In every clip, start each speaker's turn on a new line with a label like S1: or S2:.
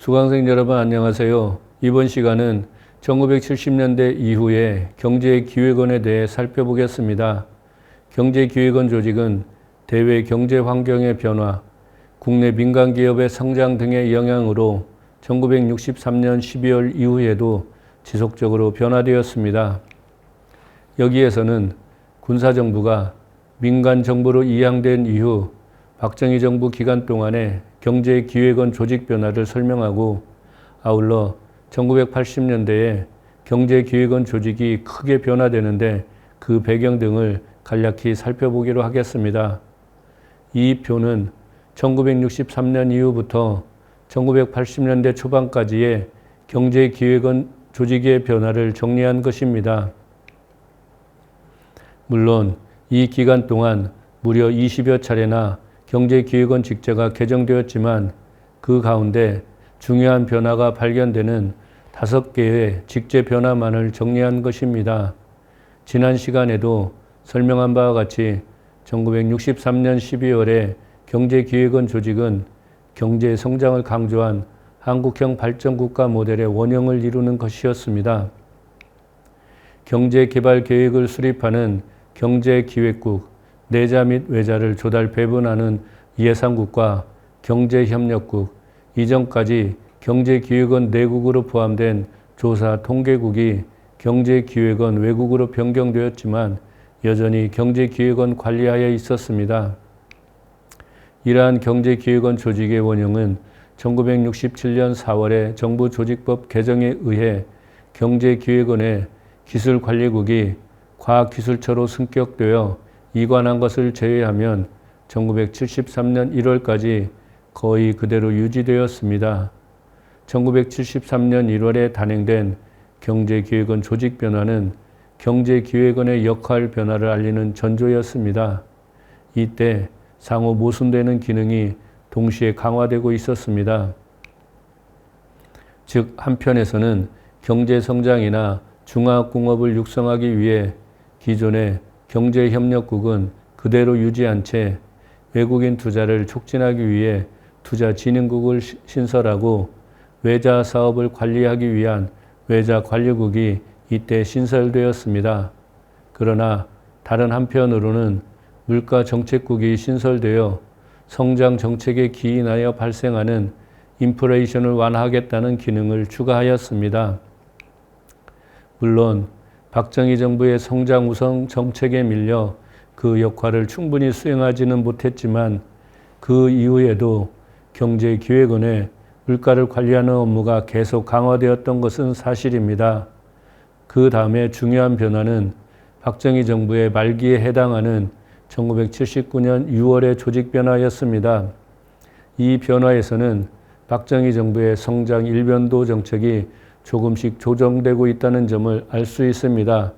S1: 수강생 여러분 안녕하세요. 이번 시간은 1970년대 이후의 경제기획원에 대해 살펴보겠습니다. 경제기획원 조직은 대외 경제 환경의 변화, 국내 민간기업의 성장 등의 영향으로 1963년 12월 이후에도 지속적으로 변화되었습니다. 여기에서는 군사정부가 민간정부로 이양된 이후 박정희 정부 기간 동안의 경제기획원 조직 변화를 설명하고, 아울러 1980년대에 경제기획원 조직이 크게 변화되는데 그 배경 등을 간략히 살펴보기로 하겠습니다. 이 표는 1963년 이후부터 1980년대 초반까지의 경제기획원 조직의 변화를 정리한 것입니다. 물론 이 기간 동안 무려 20여 차례나 경제기획원 직제가 개정되었지만 그 가운데 중요한 변화가 발견되는 5개의 직제 변화만을 정리한 것입니다. 지난 시간에도 설명한 바와 같이 1963년 12월에 경제기획원 조직은 경제 성장을 강조한 한국형 발전국가 모델의 원형을 이루는 것이었습니다. 경제개발계획을 수립하는 경제기획국, 내자 및 외자를 조달 배분하는 예산국과 경제협력국, 이전까지 경제기획원 내국으로 포함된 조사통계국이 경제기획원 외국으로 변경되었지만 여전히 경제기획원 관리하에 있었습니다. 이러한 경제기획원 조직의 원형은 1967년 4월에 정부조직법 개정에 의해 경제기획원의 기술관리국이 과학기술처로 승격되어 이관한 것을 제외하면 1973년 1월까지 거의 그대로 유지되었습니다. 1973년 1월에 단행된 경제기획원 조직 변화는 경제기획원의 역할 변화를 알리는 전조였습니다. 이때 상호 모순되는 기능이 동시에 강화되고 있었습니다. 즉, 한편에서는 경제성장이나 중화공업을 육성하기 위해 기존의 경제협력국은 그대로 유지한 채 외국인 투자를 촉진하기 위해 투자진흥국을 신설하고 외자 사업을 관리하기 위한 외자관리국이 이때 신설되었습니다. 그러나 다른 한편으로는 물가정책국이 신설되어 성장정책에 기인하여 발생하는 인플레이션을 완화하겠다는 기능을 추가하였습니다. 물론 박정희 정부의 성장 우선 정책에 밀려 그 역할을 충분히 수행하지는 못했지만 그 이후에도 경제기획원의 물가를 관리하는 업무가 계속 강화되었던 것은 사실입니다. 그 다음에 중요한 변화는 박정희 정부의 말기에 해당하는 1979년 6월의 조직 변화였습니다. 이 변화에서는 박정희 정부의 성장 일변도 정책이 조금씩 조정되고 있다는 점을 알 수 있습니다.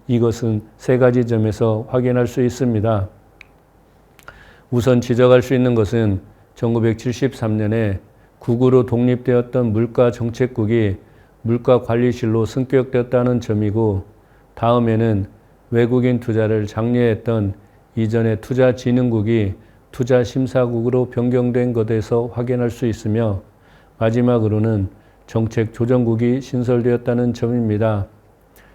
S1: 이것은 세 가지 점에서 확인할 수 있습니다. 우선 지적할 수 있는 것은 1973년에 국으로 독립되었던 물가정책국이 물가관리실로 승격되었다는 점이고, 다음에는 외국인 투자를 장려했던 이전의 투자진흥국이 투자심사국으로 변경된 것에서 확인할 수 있으며, 마지막으로는 정책조정국이 신설되었다는 점입니다.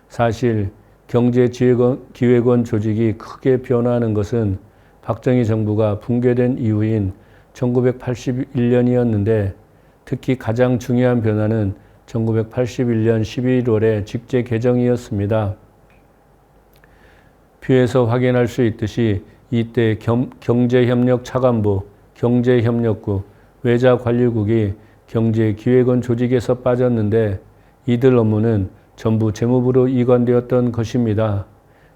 S1: 사실 경제기획원 조직이 크게 변화하는 것은 박정희 정부가 붕괴된 이후인 1981년이었는데 특히 가장 중요한 변화는 1981년 11월의 직제 개정이었습니다. 표에서 확인할 수 있듯이 이때 경제협력차관부, 경제협력국, 외자관리국이 경제기획원 조직에서 빠졌는데 이들 업무는 전부 재무부로 이관되었던 것입니다.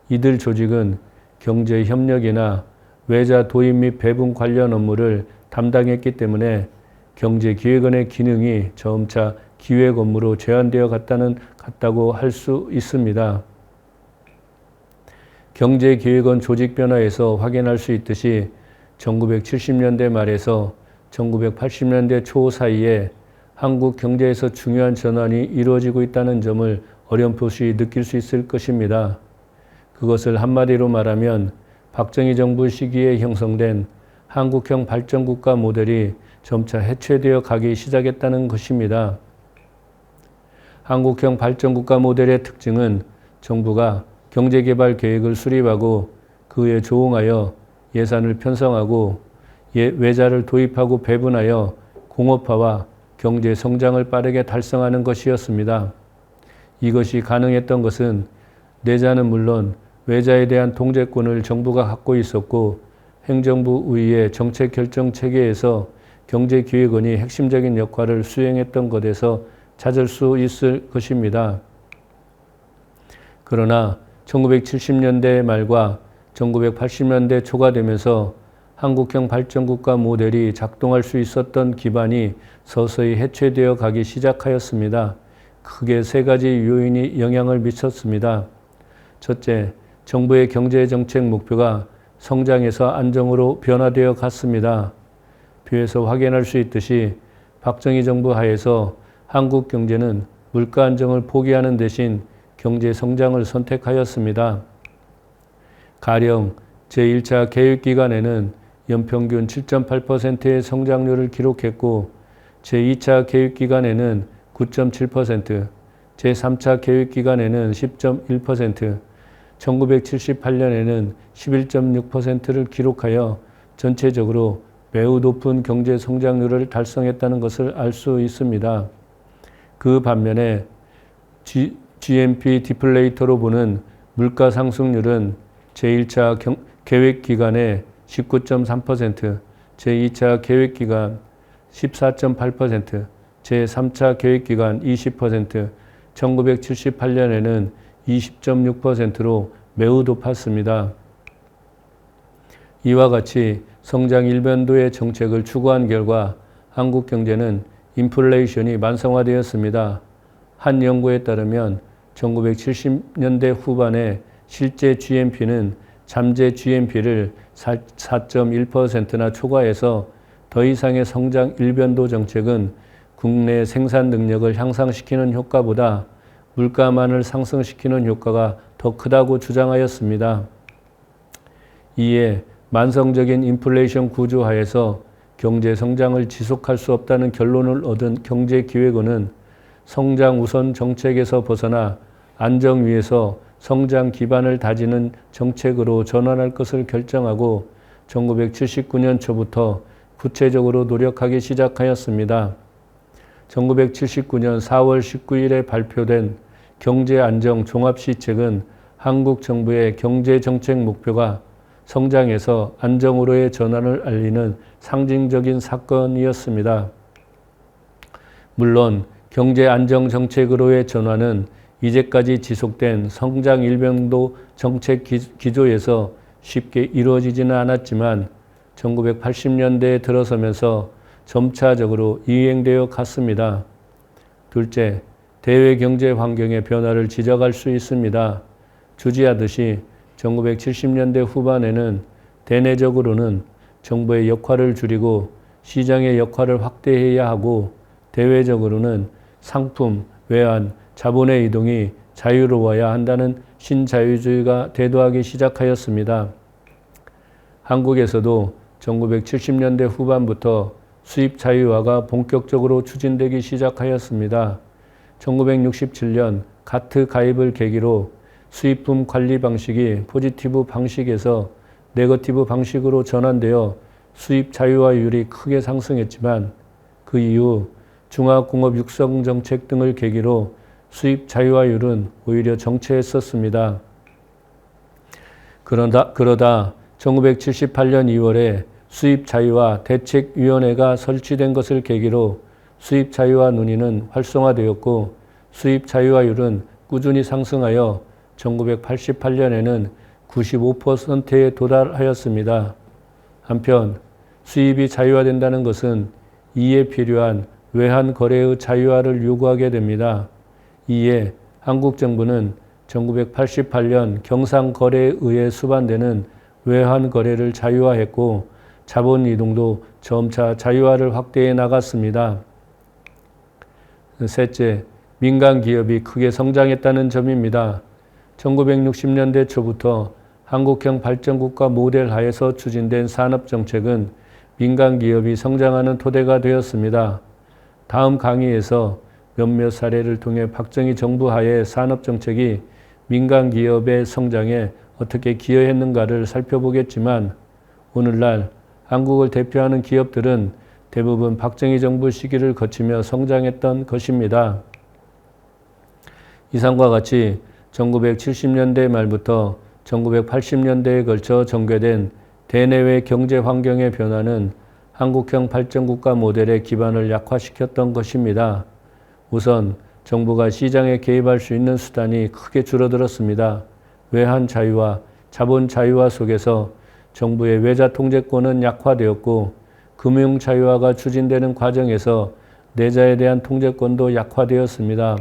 S1: 이들 조직은 경제협력이나 외자 도입 및 배분 관련 업무를 담당했기 때문에 경제기획원의 기능이 점차 기획 업무로 제한되어 갔다고 할 수 있습니다. 경제기획원 조직 변화에서 확인할 수 있듯이 1970년대 말에서 1980년대 초 사이에 한국 경제에서 중요한 전환이 이루어지고 있다는 점을 어렴풋이 느낄 수 있을 것입니다. 그것을 한마디로 말하면 박정희 정부 시기에 형성된 한국형 발전국가 모델이 점차 해체되어 가기 시작했다는 것입니다. 한국형 발전국가 모델의 특징은 정부가 경제개발 계획을 수립하고 그에 조응하여 예산을 편성하고 외자를 도입하고 배분하여 공업화와 경제 성장을 빠르게 달성하는 것이었습니다. 이것이 가능했던 것은 내자는 물론 외자에 대한 통제권을 정부가 갖고 있었고 행정부 의회 정책 결정 체계에서 경제기획원이 핵심적인 역할을 수행했던 것에서 찾을 수 있을 것입니다. 그러나 1970년대 말과 1980년대 초가 되면서 한국형 발전국가 모델이 작동할 수 있었던 기반이 서서히 해체되어 가기 시작하였습니다. 크게 세 가지 요인이 영향을 미쳤습니다. 첫째, 정부의 경제정책 목표가 성장에서 안정으로 변화되어 갔습니다. 표에서 확인할 수 있듯이 박정희 정부 하에서 한국 경제는 물가 안정을 포기하는 대신 경제 성장을 선택하였습니다. 가령 제1차 계획기간에는 연평균 7.8%의 성장률을 기록했고 제2차 계획기간에는 9.7%, 제3차 계획기간에는 10.1%, 1978년에는 11.6%를 기록하여 전체적으로 매우 높은 경제 성장률을 달성했다는 것을 알 수 있습니다. 그 반면에 GNP 디플레이터로 보는 물가 상승률은 제1차 계획기간에 19.3%, 제2차 계획기간 14.8%, 제3차 계획기간 20%, 1978년에는 20.6%로 매우 높았습니다. 이와 같이 성장 일변도의 정책을 추구한 결과 한국 경제는 인플레이션이 만성화되었습니다. 한 연구에 따르면 1970년대 후반에 실제 GNP는 잠재 GNP를 4.1%나 초과해서 더 이상의 성장 일변도 정책은 국내 생산 능력을 향상시키는 효과보다 물가만을 상승시키는 효과가 더 크다고 주장하였습니다. 이에 만성적인 인플레이션 구조 하에서 경제 성장을 지속할 수 없다는 결론을 얻은 경제기획원은 성장 우선 정책에서 벗어나 안정 위에서 성장 기반을 다지는 정책으로 전환할 것을 결정하고 1979년 초부터 구체적으로 노력하기 시작하였습니다. 1979년 4월 19일에 발표된 경제안정 종합시책은 한국 정부의 경제정책 목표가 성장에서 안정으로의 전환을 알리는 상징적인 사건이었습니다. 물론 경제안정 정책으로의 전환은 이제까지 지속된 성장 일변도 정책 기조에서 쉽게 이루어지지는 않았지만 1980년대에 들어서면서 점차적으로 이행되어 갔습니다. 둘째, 대외 경제 환경의 변화를 지적할 수 있습니다. 주지하듯이 1970년대 후반에는 대내적으로는 정부의 역할을 줄이고 시장의 역할을 확대해야 하고 대외적으로는 상품, 외환, 자본의 이동이 자유로워야 한다는 신자유주의가 대두하기 시작하였습니다. 한국에서도 1970년대 후반부터 수입 자유화가 본격적으로 추진되기 시작하였습니다. 1967년 가트 가입을 계기로 수입품 관리 방식이 포지티브 방식에서 네거티브 방식으로 전환되어 수입 자유화율이 크게 상승했지만 그 이후 중화공업 육성 정책 등을 계기로 수입 자유화율은 오히려 정체했었습니다. 그러다 1978년 2월에 수입 자유화 대책위원회가 설치된 것을 계기로 수입 자유화 논의는 활성화되었고 수입 자유화율은 꾸준히 상승하여 1988년에는 95%에 도달하였습니다. 한편 수입이 자유화된다는 것은 이에 필요한 외환 거래의 자유화를 요구하게 됩니다. 이에 한국 정부는 1988년 경상거래에 의해 수반되는 외환 거래를 자유화했고 자본 이동도 점차 자유화를 확대해 나갔습니다. 셋째, 민간 기업이 크게 성장했다는 점입니다. 1960년대 초부터 한국형 발전국가 모델 하에서 추진된 산업정책은 민간 기업이 성장하는 토대가 되었습니다. 다음 강의에서 몇몇 사례를 통해 박정희 정부 하에 산업정책이 민간 기업의 성장에 어떻게 기여했는가를 살펴보겠지만 오늘날 한국을 대표하는 기업들은 대부분 박정희 정부 시기를 거치며 성장했던 것입니다. 이상과 같이 1970년대 말부터 1980년대에 걸쳐 전개된 대내외 경제 환경의 변화는 한국형 발전국가 모델의 기반을 약화시켰던 것입니다. 우선 정부가 시장에 개입할 수 있는 수단이 크게 줄어들었습니다. 외환 자유화, 자본 자유화 속에서 정부의 외자 통제권은 약화되었고 금융 자유화가 추진되는 과정에서 내자에 대한 통제권도 약화되었습니다.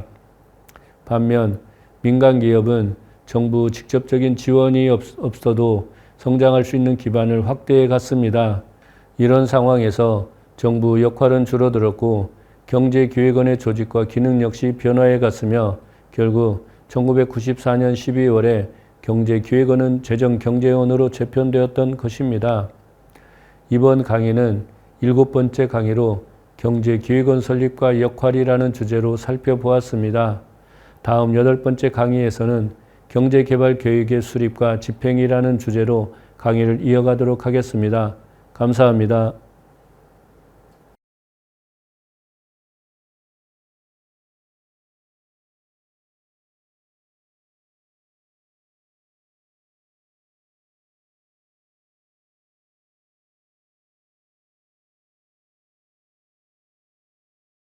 S1: 반면 민간 기업은 정부 직접적인 지원이 없어도 성장할 수 있는 기반을 확대해 갔습니다. 이런 상황에서 정부 역할은 줄어들었고 경제기획원의 조직과 기능 역시 변화해 갔으며 결국 1994년 12월에 경제기획원은 재정경제원으로 재편되었던 것입니다. 이번 강의는 7번째 강의로 경제기획원 설립과 역할이라는 주제로 살펴보았습니다. 다음 8번째 강의에서는 경제개발계획의 수립과 집행이라는 주제로 강의를 이어가도록 하겠습니다. 감사합니다.